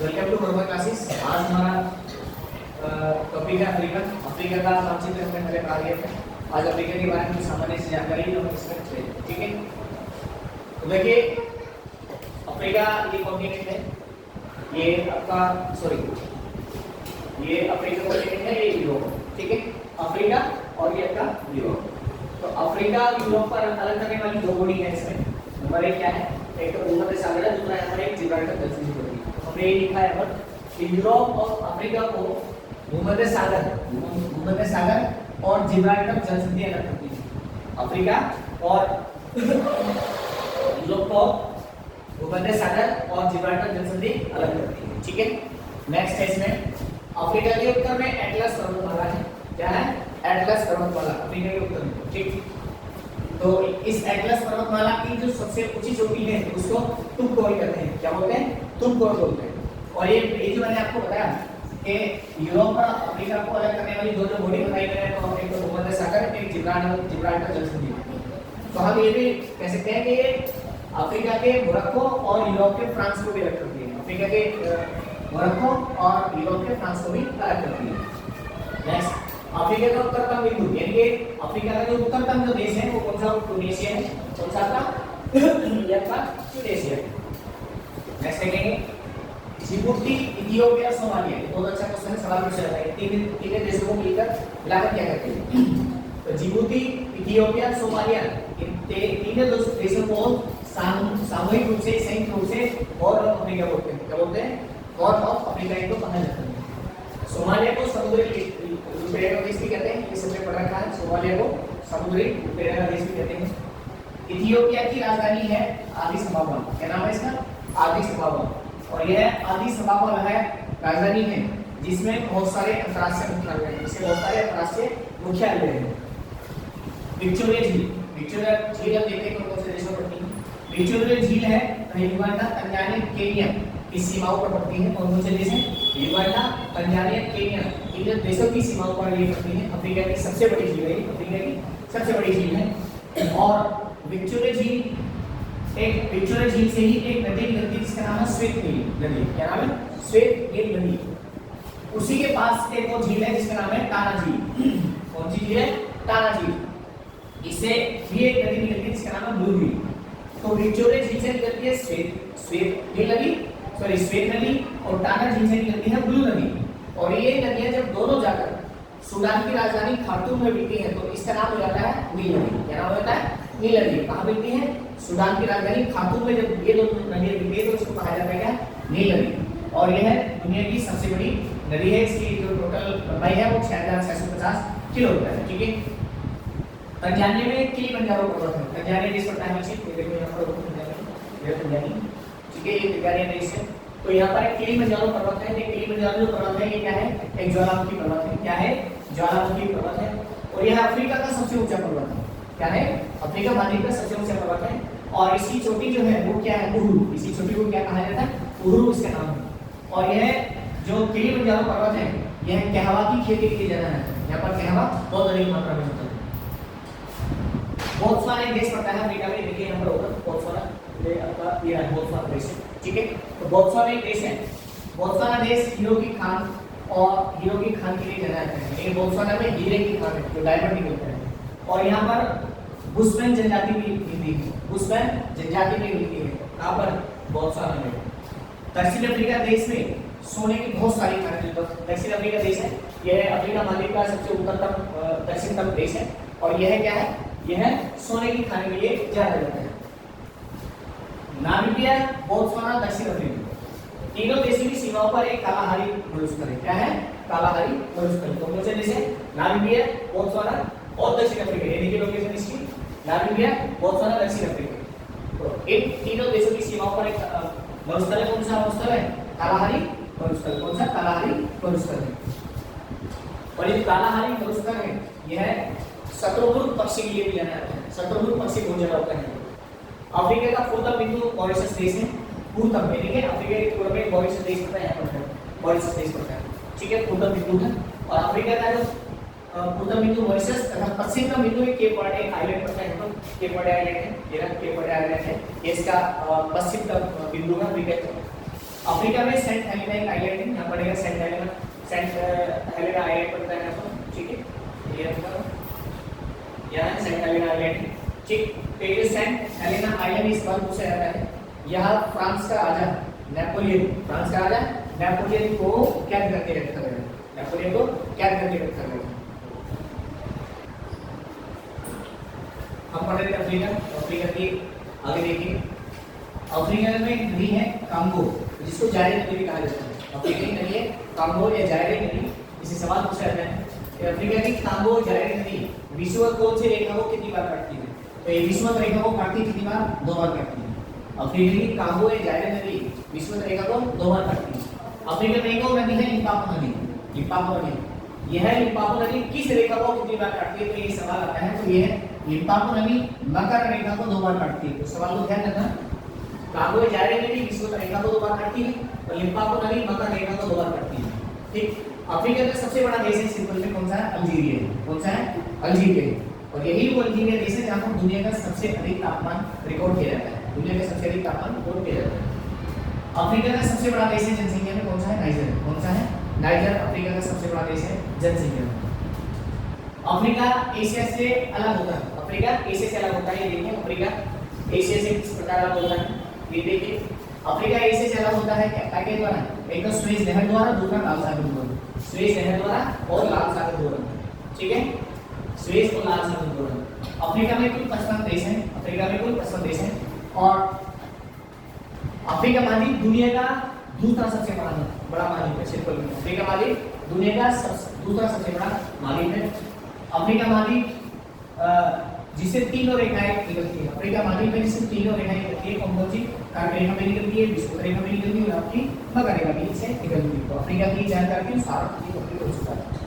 Welcome to Verma classes. आज हमारा topic है अफ्रीका। अफ्रीका का मानचित्र हमने पहले पढ़ा दिया था। आज अफ्रीका के बारे में सामान्य से जानकारी हम इसमें करेंगे, ठीक है। तो देखिए अफ्रीका ये कॉन्टिनेंट है, ये आपका ये अफ्रीका कॉन्टिनेंट है, ये यूरोप, ठीक है। अफ्रीका और ये आपका यूरोप। तो अफ्रीका और यूरोप पर अलग करने वाली दो बॉडी है इसमें। नंबर एक क्या है, एक तो भूमध्य सागर है, दूसरा हमारे एक जिब्राल्टर जलसंधि बॉडी। हमने ये लिखा है कि यूरोप और अफ्रीका को भूमध्य सागर और जिब्राल्टर जलसंधि अलग करती है। अफ्रीका और यूरोप को भूमध्य सागर और जिब्राल्टर जलसंधि अलग करती है, ठीक है। नेक्स्ट है इसमें अफ्रीका के उत्तर में एटलस पर्वतमाला है। क्या है? एटलस पर्वतमाला अफ्रीका के उत्तर में, ठीक। तो इस एटलस पर्वतमाला की जो सबसे ऊंची चोटी है उसको तुमकोर कहते हैं। क्या बोलते हैं? तुमकोर बोलते हैं। और ये जो मैंने आपको बताया कि यूरोप और अफ्रीका को अलग करने वाली दो बॉडी बताई गई है, तो एक तो भूमध्य सागर, एक जिब्राल्टर जलसंधि। तो हम ये भी कह सकते हैं कि ये अफ्रीका के मोरक्को और यूरोप के फ्रांस को भी अलग करती है। अफ्रीका के मोरक्को और यूरोप के फ्रांस को भी अलग करती है। नेक्स्ट अफ्रीका का उत्तरतम बिंदु, यानी कि अफ्रीका का जो उत्तरतम जो देश है वो कौन सा? ट्यूनीशिया है। कौन सा था? ये आपका ट्यूनीशिया। नेक्स्ट देखेंगे जिबूती, इथियोपिया, सोमालिया। बहुत अच्छा क्वेश्चन है, सवाल पूछा जाता है। तीन देशों को मिलकर मिलाकर क्या करते हैं? तो जिबूती, इथियोपिया, सोमालिया, इन तीन देशों को सामूहिक रूप से, संयुक्त रूप से हॉर्न ऑफ अफ्रीका बोलते हैं। क्या बोलते हैं? हॉर्न ऑफ अफ्रीका इनको कहा जाता है। सोमालिया को समुद्री लुटेरा देश भी कहते हैं, ये सबने पढ़ रखा है। सोमालिया को समुद्री लुटेरा देश भी कहते हैं। इथियोपिया की राजधानी है आदिस अबाबा। क्या नाम है इसका? आदिस अबाबा। और यह आदिस अबाबा है राजधानी है जिसमें बहुत सारे अंतर्राष्ट्रीय मुख्यालय हैं, जिसमें बहुत सारे अंतर्राष्ट्रीय मुख्यालय हैं। विक्टोरिया झील, विक्टोरिया झील हम देखते हैं कौन से देशों पर पड़ती है। विक्टोरिया झील है युगांडा, तंजानिया, केनिया की सीमाओं पर पड़ती है। कौन से देश हैं? युगांडा, तंजानिया, केनिया, इन देशों की सीमाओं पर ये पड़ती है। अफ्रीका की सबसे बड़ी झील है, अफ्रीका की सबसे बड़ी झील है। और विक्टोरिया झील से ही एक नदी निकलती है जिसका नाम है श्वेत नील नदी। क्या नाम है? श्वेत नील नदी। उसी के पास एक और झील है जिसका नाम है टाना झील। कौन सी झील है? टाना झील। इससे भी एक नदी निकलती है जिसका नाम है ब्लू नील। तो विक्टोरिया झील से निकलती है श्वेत नदी और टाना झील से निकलती है ब्लू नदी। और ये नदियां जब दोनों जाकर सूडान की राजधानी खार्तूम में मिलती हैं तो इसका नाम हो जाता है नील नदी। क्या नाम होता है? नील नदी। कहाँ मिलती है? सूडान की राजधानी खार्तूम में जब ये दोनों नदियां मिलती है तो इसको कहा जाता है क्या? नील नदी। और यह है दुनिया की सबसे बड़ी नदी है। इसकी जो टोटल लंबाई है वो 6650 किलोमीटर है, ठीक है। तंजानिया में किलिमंजारो पर्वत है। तंजानिया देश पड़ता है नीचे, ये देखो यहाँ पर तंजानिया, ठीक है, ये तंजानिया देश है। तो यहाँ पर एक किलिमंजारो पर्वत है। ये किलिमंजारो जो पर्वत है ये क्या है? एक ज्वालामुखी पर्वत है। क्या है? ज्वालामुखी पर्वत है। और यह अफ्रीका का सबसे ऊंचा पर्वत है। क्या है? अफ्रीका महाद्वीप का सबसे ऊंचा पर्वत है। और इसकी चोटी जो है वो क्या है? उहुरु। इसी चोटी को क्या कहा जाता है? उहुरु इसका नाम है। और यह जो किलिमंजारो पर्वत है यह कहवा की खेती के लिए जाना है। यहाँ पर कहवा बहुत अधिक मात्रा में होता है। बहुत सारे देश पड़ता है अफ्रीका में। देखिए यहाँ पर होगा बहुत सारा, ये आपका ये है बहुत सारा देश है, ठीक है। तो बहुत सारे देश हैं। बहुत सारा देश हीरो की खान के लिए जाना जाता है। लेकिन बहुत सारा में हीरे की खान है जो डायमंड निकलता है। और यहाँ पर बुशमैन जनजाति भी मिलती है। बुशमैन जनजाति भी मिलती है। कहाँ पर? बहुत सारा में। दक्षिण अफ्रीका देश में सोने की बहुत सारी खानें। दक्षिण अफ्रीका देश है, यह अफ्रीका महाद्वीप का सबसे उत्तरतम दक्षिणतम देश है। और यह क्या है? यह सोने की खाने के लिए जाना जाता है। नामीबिया, बोत्सवाना, दक्षिण अफ्रीका, तीनों देशों की सीमाओं पर एक कालाहारी मरुस्थल है। क्या है? कालाहारी मरुस्थल। तो कौन से देश है? नामीबिया, बोत्सवाना और दक्षिण अफ्रीका। ये देखिए लोकेशन इसकी, नामीबिया, बोत्सवाना, दक्षिण अफ्रीका। तो इन तीनों देशों की सीमाओं पर एक मरुस्थल है। कौन सा मरुस्थल है? कालाहारी मरुस्थल। कौन सा? कालाहारी मरुस्थल है। और ये कालाहारी मरुस्थल है यह शत्रुमुर्ग पक्षी के लिए भी जाना जाता है। शत्रुमुर्ग पक्षी बहुत जगह होता है। अफ्रीका का पूर्वतम बिंदु मॉरिशस देश है। पूर्वतम यानी कि अफ्रीका के पूर्व में मॉरिशस देश पड़ता है, यहाँ पर मॉरिशस देश पड़ता है, ठीक है, पूर्वतम बिंदु है। और अफ्रीका का जो पूर्वतम बिंदु मॉरिशस तथा पश्चिमतम बिंदु केप वर्डे आइलैंड पड़ता है। यहाँ पर केप वर्डे आइलैंड है, ये केप वर्डे आइलैंड है, ये इसका पश्चिमतम बिंदु है अफ्रीका का। अफ्रीका में सेंट हेलेना एक आइलैंड है, यहाँ पड़ेगा सेंट हेलेना आइलैंड पड़ता है आपको, ठीक है। ये आपका यहाँ सेंट हेलेना आइलैंड, ठीक। तो ये सेंट हेलेना आइलैंड इस बार पूछा जाता है। यहाँ फ्रांस का राजा नेपोलियन, फ्रांस का राजा नेपोलियन को कैद करके रखा गया, नेपोलियन को कैद करके रखा गया। हम पढ़ रहे थे अफ्रीका, अफ्रीका की आगे देखिए। अफ्रीका में एक नदी है कांगो, जिसको जायरे नदी भी कहा जाता है। अफ्रीका की नदी है कांगो या जायरे नदी। इसे सवाल पूछा जाता है कि अफ्रीका की कांगो जायरे नदी विश्व कौन से रेखा को कितनी बार काटती है? तो ये विश्व रेखा को काटती कितनी बार? 2 बार काटती है। अफ्रीका की कांगो या जायरे नदी विश्व रेखा को 2 बार काटती है। अफ्रीका में एक और नदी है लिम्पोपो नदी, लिम्पोपो नदी। यह लिम्पोपो नदी किस रेखा को कितनी बार काटती है? तो ये सवाल आता है। तो ये है लिम्पोपो नदी मकर रेखा को 2 बार काटती है। तो सवाल को ध्यान रखना, कांगो जायरे नदी विश्व रेखा को 2 बार काटती है और लिम्पोपो नदी मकर रेखा को 2 बार काटती है, ठीक। अफ्रीका का सबसे बड़ा देश है सिंपल में कौन सा है? अल्जीरिया। कौन सा है? अल्जीरिया। और यही वो अल्जीरिया देश है जहां पर दुनिया का सबसे अधिक तापमान रिकॉर्ड किया जाता है, दुनिया का सबसे अधिक तापमान रिकॉर्ड किया जाता है। अफ्रीका का सबसे बड़ा देश है जनसंख्या में कौन सा है? नाइजर। कौन सा है? नाइजर अफ्रीका का सबसे बड़ा देश है जनसंख्या में। अफ्रीका एशिया से अलग होता है, अफ्रीका एशिया से अलग होता है। ये देखिए अफ्रीका एशिया से किस प्रकार अलग होता है, ये देखिए। अफ्रीका एशिया से अलग होता है क्या के द्वारा? एक तो स्वेज नहर द्वारा, दूसरा लाल सागर द्वारा। स्वेज नहर द्वारा और लाल सागर द्वारा, ठीक है। स्वेज और लाल सागर द्वारा। अफ्रीका में कुल 55 देश हैं, अफ्रीका में कुल 55 देश हैं। और अफ्रीका महाद्वीप दुनिया का दूसरा सबसे बड़ा महाद्वीप है। सिंपल में अफ्रीका महाद्वीप दुनिया का दूसरा सबसे बड़ा महाद्वीप है। अफ्रीका महाद्वीप जिसे तीनों रेखाएं निकलती है, अफ्रीका महाद्वीप में जिसे तीनों रेखाएं निकलती है, कौन कौन सी? कर्क रेखा में निकलती है, विषुवत रेखा में निकलती है और आपकी मकर रेखा में से निकलती है। तो अफ्रीका की जानकारी सारा हो चुका है।